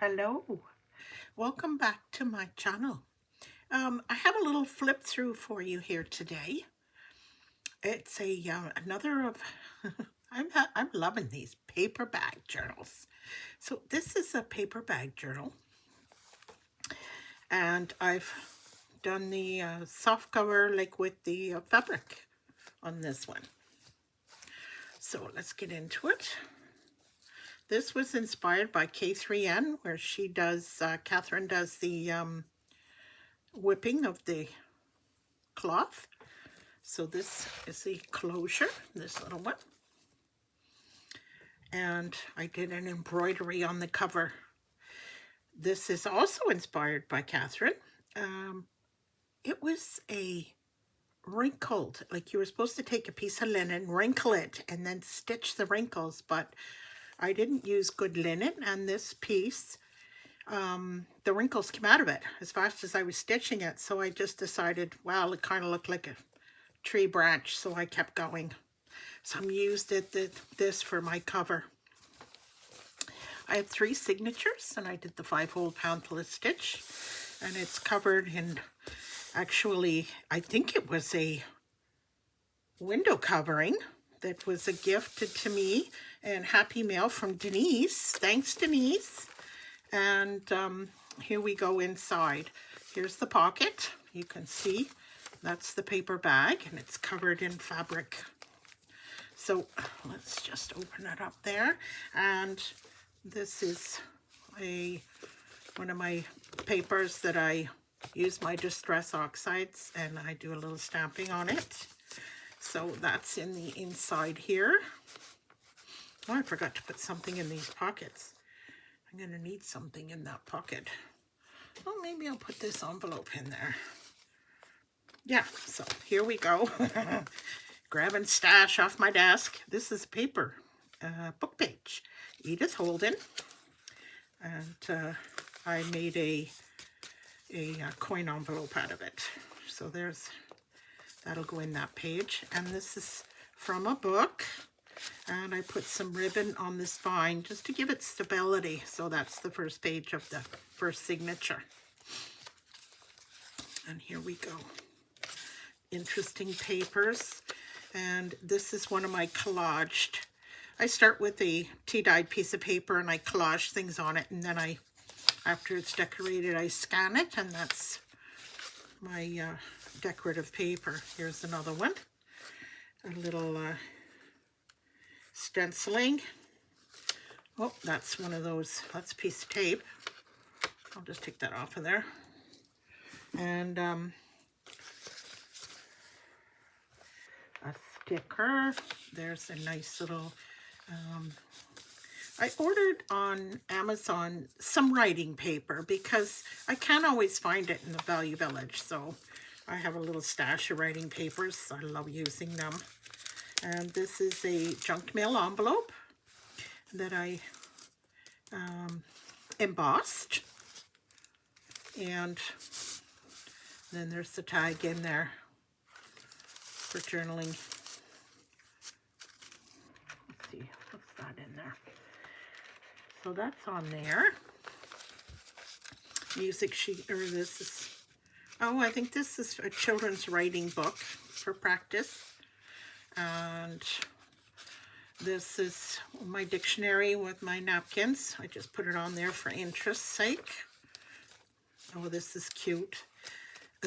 Hello, welcome back to my channel. I have a little flip through for you here today. It's another of I'm loving these paper bag journals. So this is a paper bag journal, and I've done the soft cover like with the fabric on this one. So let's get into it. This was inspired by K3N, where she does, Catherine does the whipping of the cloth. So this is the closure, this little one. And I did an embroidery on the cover. This is also inspired by Catherine. It was a wrinkled, like you were supposed to take a piece of linen, wrinkle it, and then stitch the wrinkles, but I didn't use good linen, and this piece, the wrinkles came out of it as fast as I was stitching it, so I just decided, well, it kind of looked like a tree branch, so I kept going. So I'm used this for my cover. I have 3 signatures, and I did the 5-hole pamphlet stitch, and it's covered in, actually, I think it was a window covering that was gifted to me, and happy mail from Denise. Thanks, Denise. And here we go inside. Here's the pocket. You can see that's the paper bag, and it's covered in fabric. So let's just open it up there. And this is one of my papers that I use my Distress Oxides, and I do a little stamping on it. So that's in the inside here. Oh, I forgot to put something in these pockets. I'm going to need something in that pocket. Oh, maybe I'll put this envelope in there. Yeah, so here we go. Grabbing stash off my desk. This is paper, book page. Edith Holden. And I made a coin envelope out of it. So that'll go in that page. And this is from a book. And I put some ribbon on this vine just to give it stability. So that's the first page of the first signature. And here we go. Interesting papers. And this is one of my collaged. I start with a tea-dyed piece of paper and I collage things on it, and then after it's decorated, I scan it, and that's my decorative paper. Here's another one. A little stenciling. Oh, that's one of those, that's a piece of tape. I'll just take that off of there. And a sticker. There's a nice little, I ordered on Amazon some writing paper because I can't always find it in the Value Village. So I have a little stash of writing papers. I love using them. And this is a junk mail envelope that I embossed. And then there's the tag in there for journaling. Let's see, what's that in there? So that's on there. Music sheet, or this is, oh, I think this is a children's writing book for practice. And this is my dictionary with my napkins. I just put it on there for interest's sake. Oh, this is cute.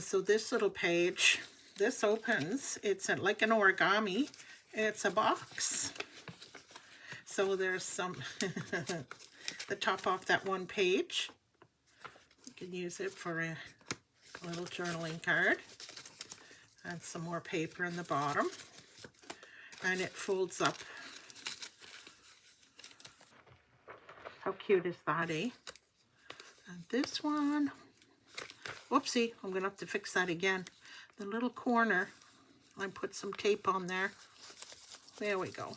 So this little page, this opens, it's like an origami. It's a box. So there's some, the top off that one page. You can use it for a little journaling card. And some more paper in the bottom. And it folds up. How cute is that, eh? And this one, whoopsie, I'm gonna have to fix that again. The little corner, I put some tape on there. There we go.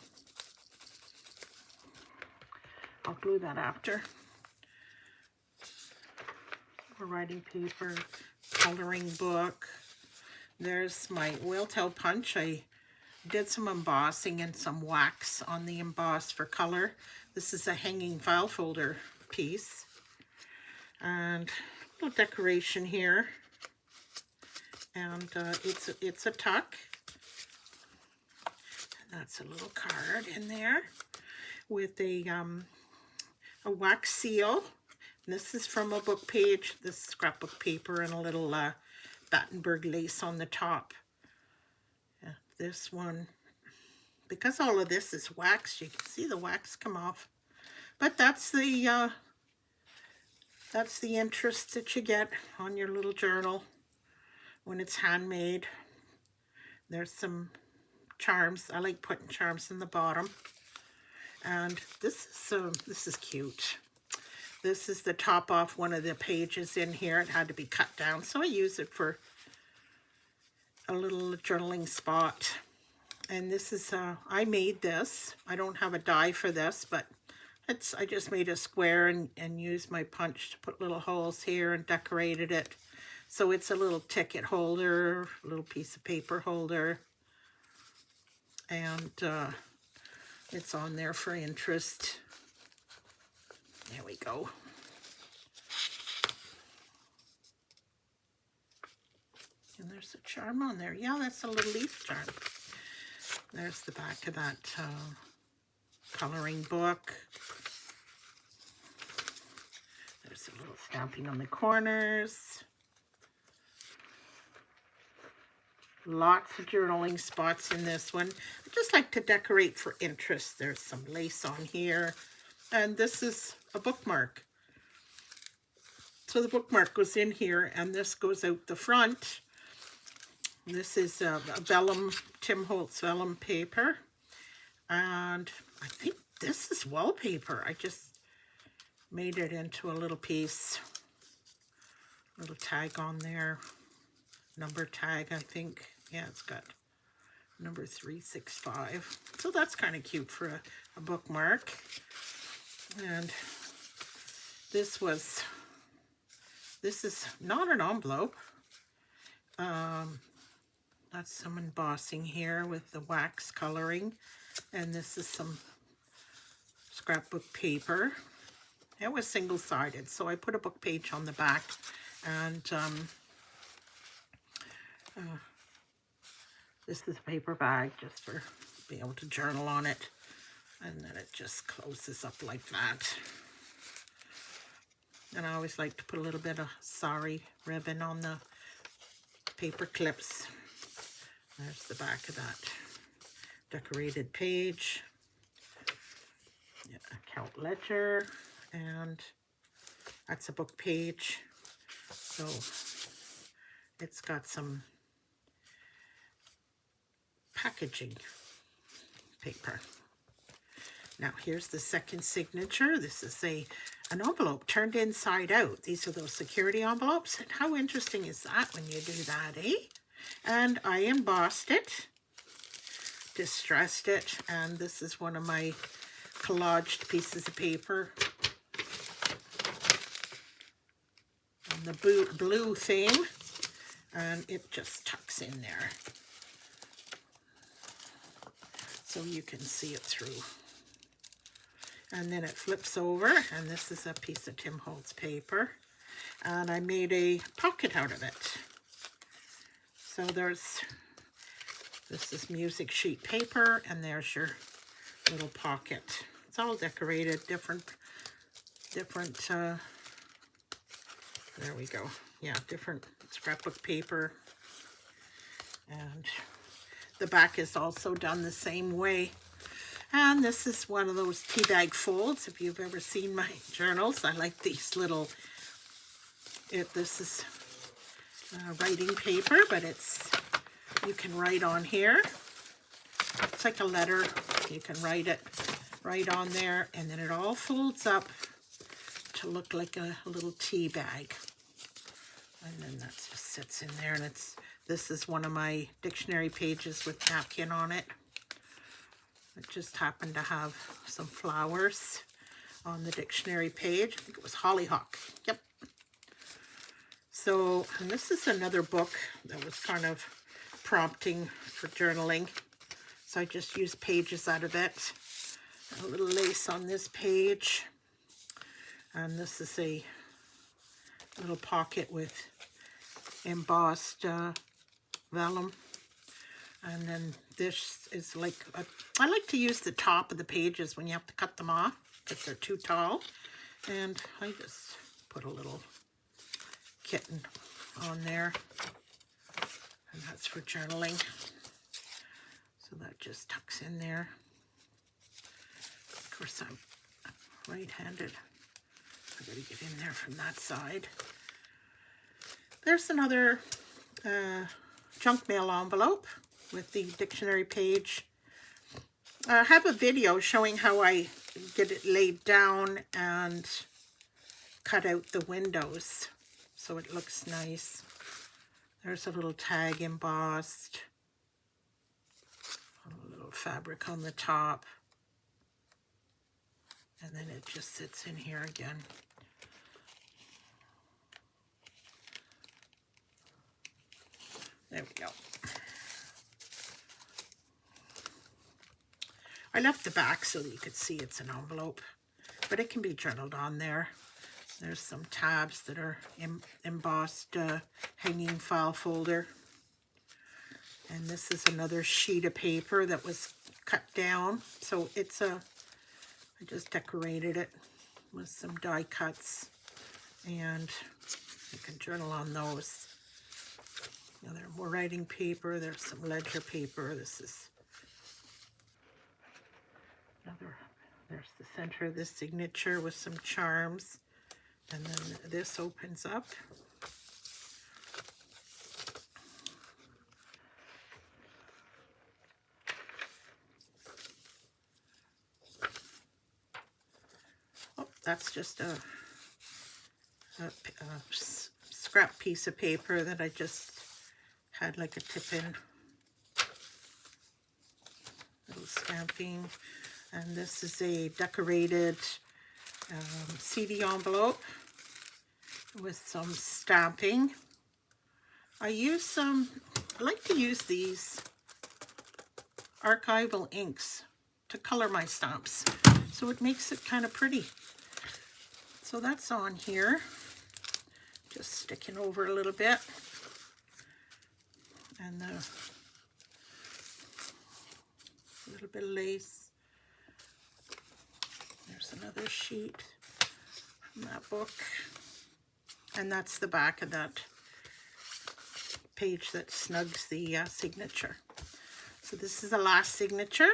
I'll glue that after. A writing paper, coloring book. There's my whale tail punch. I did some embossing and some wax on the emboss for color. This is a hanging file folder piece. And a little decoration here. And it's a tuck. And that's a little card in there with a wax seal. And this is from a book page, this scrapbook paper, and a little Battenberg lace on the top. This one, because all of this is wax, you can see the wax come off. But that's the interest that you get on your little journal when it's handmade. There's charms. I like putting charms in the bottom. And this is cute. This is the top off one of the pages in here. It had to be cut down, so I use it for a little journaling spot. And this is I made this. I don't have a die for this, but I just made a square and used my punch to put little holes here and decorated it. So it's a little ticket holder, a little piece of paper holder, and it's on there for interest. There we go. And there's a charm on there. Yeah, that's a little leaf charm. There's the back of that coloring book. There's a little stamping on the corners. Lots of journaling spots in this one. I just like to decorate for interest. There's some lace on here. And this is a bookmark. So the bookmark goes in here, and this goes out the front. This is a vellum, Tim Holtz vellum paper. And I think this is wallpaper. I just made it into a little piece. Little tag on there. Number tag, I think. Yeah, it's got number 365. So that's kind of cute for a bookmark. And this is not an envelope. That's some embossing here with the wax coloring. And this is some scrapbook paper. It was single-sided, so I put a book page on the back. And this is a paper bag just for being able to journal on it. And then it just closes up like that. And I always like to put a little bit of sari ribbon on the paper clips. There's the back of that decorated page. Yeah, account ledger, and that's a book page. So it's got some packaging paper. Now here's the second signature. This is an envelope turned inside out. These are those security envelopes. And how interesting is that when you do that, eh? And I embossed it, distressed it, and this is one of my collaged pieces of paper. On the blue theme, and it just tucks in there. So you can see it through. And then it flips over, and this is a piece of Tim Holtz paper. And I made a pocket out of it. So this is music sheet paper, and there's your little pocket. It's all decorated, different, there we go. Yeah, different scrapbook paper. And the back is also done the same way. And this is one of those tea bag folds. If you've ever seen my journals, I like these little, this is writing paper, but you can write on here. It's like a letter. You can write it right on there, and then it all folds up to look like a little tea bag. And then that just sits in there, and this is one of my dictionary pages with napkin on it. It just happened to have some flowers on the dictionary page. I think it was hollyhock. Yep. So, and this is another book that was kind of prompting for journaling. So I just used pages out of it. A little lace on this page. And this is a little pocket with embossed vellum. And then this is like, I like to use the top of the pages when you have to cut them off because they're too tall. And I just put a little kitten on there. And that's for journaling. So that just tucks in there. Of course, I'm right-handed. I gotta get in there from that side. There's another junk mail envelope with the dictionary page. I have a video showing how I get it laid down and cut out the windows so it looks nice. There's a little tag embossed, a little fabric on the top, and then it just sits in here again. There we go. I left the back so that you could see it's an envelope, but it can be journaled on there. There's some tabs that are embossed hanging file folder. And this is another sheet of paper that was cut down. So it's I just decorated it with some die cuts, and you can journal on those. You know, there's more writing paper, there's some ledger paper. This is another, there's the center of the signature with some charms. And then this opens up. Oh, that's just a scrap piece of paper that I just had like a tip-in. Little stamping. And this is a decorated CD envelope with some stamping. I like to use these archival inks to color my stamps, so it makes it kind of pretty. So that's on here, just sticking over a little bit. And a little bit of lace. There's another sheet from that book. And that's the back of that page that snugs the signature. So this is the last signature.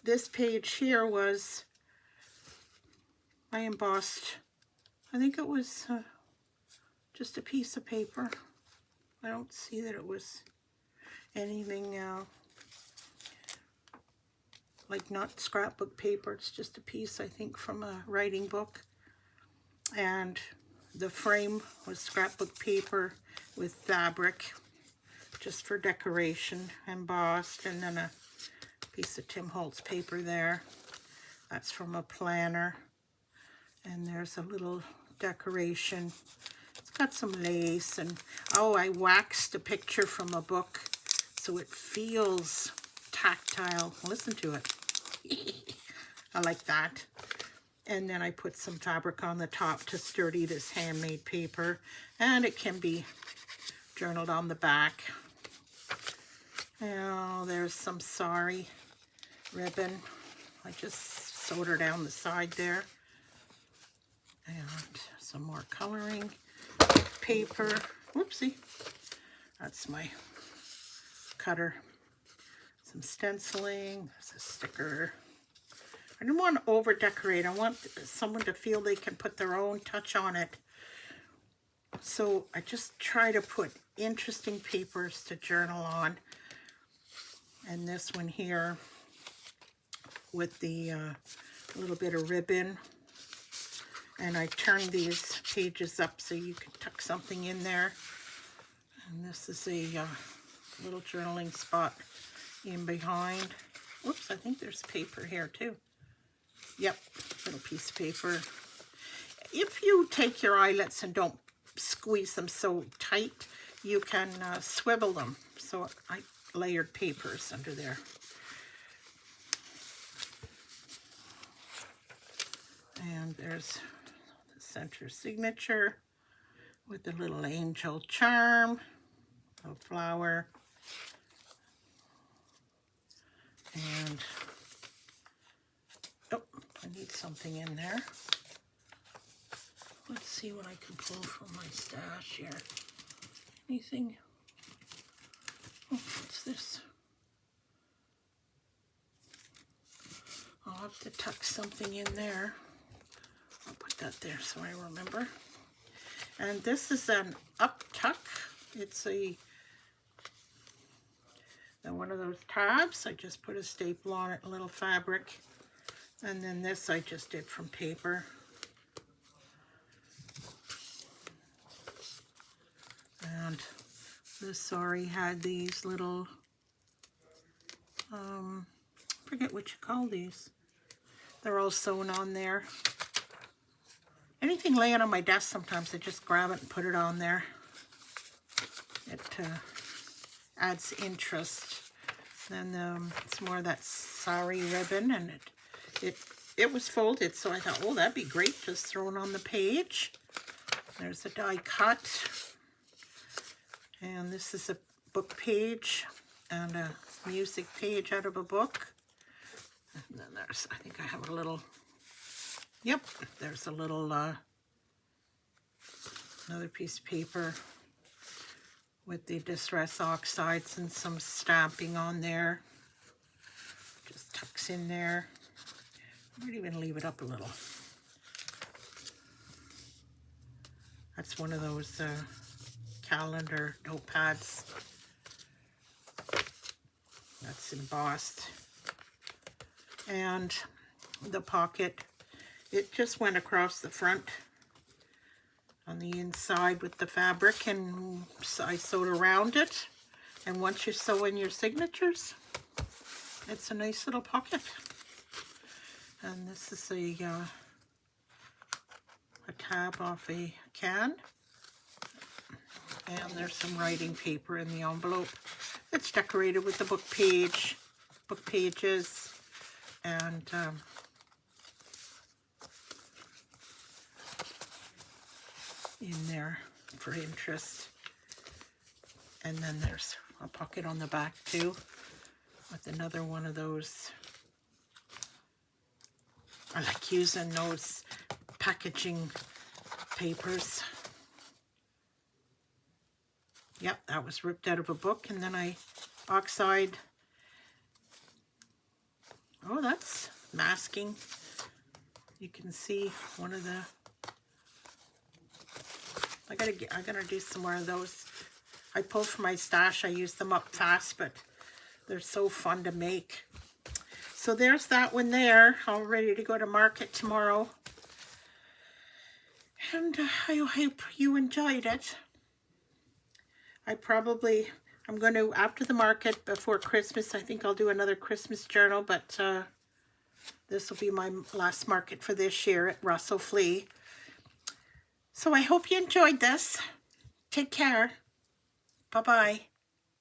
This page here was, I embossed, I think it was just a piece of paper. I don't see that it was anything like not scrapbook paper. It's just a piece, I think, from a writing book. And the frame was scrapbook paper with fabric, just for decoration, embossed, and then a piece of Tim Holtz paper there. That's from a planner. And there's a little decoration. It's got some lace, and oh, I waxed a picture from a book so it feels tactile. Listen to it. I like that. And then I put some fabric on the top to sturdy this handmade paper, and it can be journaled on the back. Oh, there's some sorry ribbon. I just sewed her down the side there. And some more coloring paper. Whoopsie. That's my cutter. Some stenciling. There's a sticker. I don't want to over decorate. I want someone to feel they can put their own touch on it. So I just try to put interesting papers to journal on. And this one here with the little bit of ribbon. And I turn these pages up so you can tuck something in there. And this is a little journaling spot in behind. Whoops, I think there's paper here too. Yep, little piece of paper. If you take your eyelets and don't squeeze them so tight, you can swivel them. So I layered papers under there. And there's the center signature. with a little angel charm, a flower, and oh, I need something in there. Let's see what I can pull from my stash here. Anything? Oh, what's this? I'll have to tuck something in there. I'll put that there so I remember. And this is an up tuck. It's one of those tabs. I just put a staple on it, a little fabric. And then this I just did from paper. And the sari had these little, forget what you call these. They're all sewn on there. Anything laying on my desk, sometimes I just grab it and put it on there. It adds interest. Then it's more of that sari ribbon, and it was folded, so I thought, oh, that'd be great, just thrown on the page. There's a die cut, and this is a book page and a music page out of a book. And then there's, I think I have a little, yep, there's a little, another piece of paper with the Distress Oxides and some stamping on there. Just tucks in there. I might even leave it up a little. That's one of those calendar notepads. That's embossed. And the pocket, it just went across the front on the inside with the fabric, and I sewed around it. And once you sew in your signatures, it's a nice little pocket. And this is a tab off a can. And there's some writing paper in the envelope. It's decorated with the book pages, and in there for interest. And then there's a pocket on the back too with another one of those. I like using those packaging papers. Yep, that was ripped out of a book, and then I oxide. Oh, that's masking. You can see one of the, I gotta do some more of those. I pulled from my stash. I use them up fast, but they're so fun to make. So there's that one there, all ready to go to market tomorrow. And I hope you enjoyed it. I'm going to, after the market, before Christmas, I think I'll do another Christmas journal, but this will be my last market for this year at Russell Flea. So I hope you enjoyed this. Take care. Bye-bye.